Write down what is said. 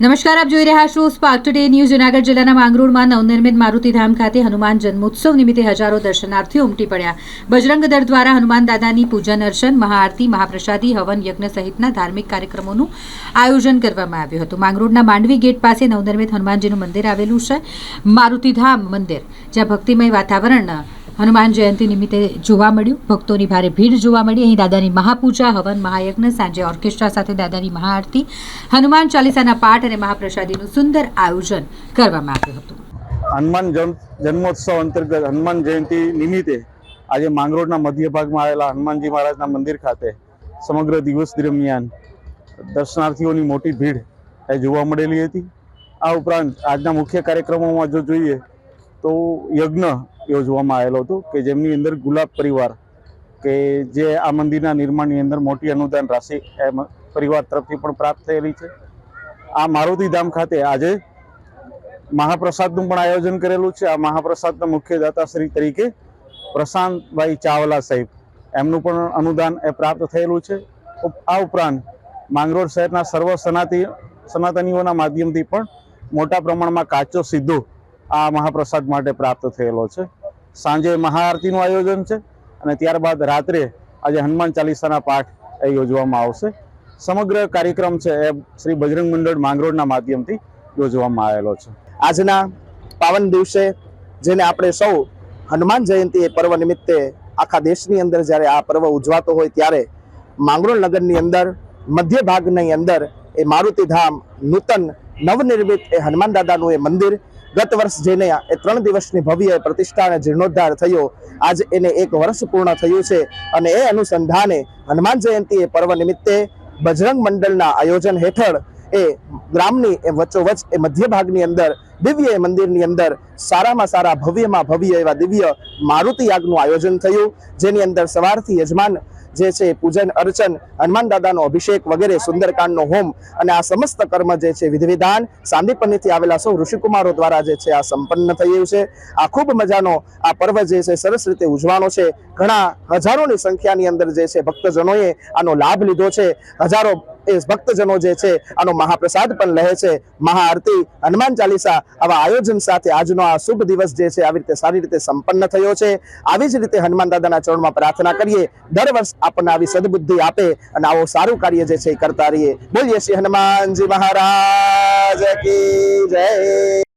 નમસ્કાર, આપ જોઈ રહ્યા છો સ્પાર્ક ટુડે ન્યૂઝ। જૂનાગઢ જિલ્લાના માંગરોળમાં નવનિર્મિત મારુતિધામ ખાતે હનુમાન જન્મોત્સવ નિમિત્તે હજારો દર્શનાર્થીઓ ઉમટી પડ્યા। બજરંગ દળ દ્વારા હનુમાન દાદાની પૂજન અર્ચન, મહાઆરતી, મહાપ્રસાદી, હવન યજ્ઞ સહિતના ધાર્મિક કાર્યક્રમોનું આયોજન કરવામાં આવ્યું હતું। માંગરોળના માંડવી ગેટ પાસે નવનિર્મિત હનુમાનજીનું મંદિર આવેલું છે। મારુતિધામ મંદિર જ્યાં ભક્તિમય વાતાવરણ હનુમાન જયંતિ નિમિત્તે જોવા મળ્યું। ભક્તોની ભારે ભીડ જોવા મળી। અહીં દાદાની મહાપૂજા, હવન, મહાયજ્ઞ, સાંજે ઓર્કેસ્ટ્રા સાથે દાદાની મહાઆરતી, હનુમાન ચાલીસાના પાઠ અને મહાપ્રસાદીનું સુંદર આયોજન કરવામાં આવ્યું હતું। હનુમાન જન્મોત્સવ અંતર્ગત હનુમાન જયંતિ નિમિત્તે આજે માંગરોળના મધ્ય ભાગમાં આવેલા હનુમાનજી મહારાજના મંદિર ખાતે સમગ્ર દિવસ દરમિયાન દર્શનાર્થીઓની મોટી ભીડ જોવા મળેલી હતી। આ ઉપરાંત આજના મુખ્ય કાર્યક્રમોમાં જો જોઈએ તો યજ્ઞ યોજવામાં આવેલો હતો કે જેમની અંદર ગુલાબ પરિવાર કે જે આ મંદિરના નિર્માણની અંદર મોટી અનુદાન રાશિ પરિવાર તરફથી પણ પ્રાપ્ત થયેલી છે। આ મારુતિધામ ખાતે આજે મહાપ્રસાદનું પણ આયોજન કરેલું છે। આ મહાપ્રસાદના મુખ્ય દાતાશ્રી તરીકે પ્રશાંતભાઈ ચાવલા સાહેબ એમનું પણ અનુદાન પ્રાપ્ત થયેલું છે। આ ઉપરાંત માંગરોળ શહેરના સર્વ સનાતનીઓના માધ્યમથી પણ મોટા પ્રમાણમાં કાચો સીધો આ મહાપ્રસાદ માટે પ્રાપ્ત થયેલો છે। સાંજે મહાઆરતીનું આયોજન છે અને ત્યારબાદ રાત્રે આજે હનુમાન ચાલીસાના પાઠ યોજવામાં આવશે। સમગ્ર કાર્યક્રમ છે એ શ્રી બજરંગ મંડળ માંગરોળના માધ્યમથી યોજવામાં આવેલો છે। આજના પાવન દિવસે જેને આપણે સૌ હનુમાન જયંતિ એ પર્વ નિમિત્તે આખા દેશની અંદર જ્યારે આ પર્વ ઉજવાતો હોય ત્યારે માંગરોળ નગરની અંદર મધ્ય ભાગની અંદર એ મારુતિધામ નૂતન નવનિર્મિત એ હનુમાન દાદાનું એ મંદિર ગત વર્ષ જેને એ 3 દિવસની ભવ્ય પ્રતિષ્ઠા અને જીર્ણોદ્ધાર થયો, આજ એને 1 વર્ષ પૂર્ણ થયું છે અને એ અનુસંધાને હનુમાન જયંતિ એ પર્વ નિમિત્તે બજરંગ મંડળના આયોજન હેઠળ એ ગ્રામની એ વચ્ચોવચ્ચ એ મધ્ય ભાગની અંદર દિવ્ય મંદિરની અંદર સારામાં સારા ભવ્યમાં ભવ્ય એવા દિવ્ય મારુતિ યાગનું આયોજન થયું, જેની અંદર સવારથી યજમાન જે છે પૂજન અર્ચન, હનુમાન દાદાનો અભિષેક વગેરે, સુંદરકાંડનો હોમ અને આ સમસ્ત કર્મ જે છે વિધિવિધાન સાંદીપનીથી આવેલા સૌ ઋષિકુમારો દ્વારા જે છે આ સંપન્ન થયું છે। આ ખૂબ મજાનો આ પર્વ જે છે સરસ રીતે ઉજવાનો છે। ઘણા હજારોની સંખ્યાની અંદર જે છે ભક્તજનોએ આનો લાભ લીધો છે। હજારો એ ભક્તજનો જે છે આનો મહાપ્રસાદ પણ લે છે। મહાઆરતી, હનુમાન ચાલીસા આવા આયોજન સાથે આજનો આ શુભ દિવસ જે છે આવી રીતે સારી રીતે સંપન્ન થયો છે। આવી જ રીતે હનુમાન દાદાના ચરણમાં પ્રાર્થના કરીએ દર વર્ષ આપણને આવી સદબુદ્ધિ આપે અને આવો સારું કાર્ય જે છે એ કરતા રહીએ। બોલીએ શ્રી હનુમાનજી મહારાજ કી જય।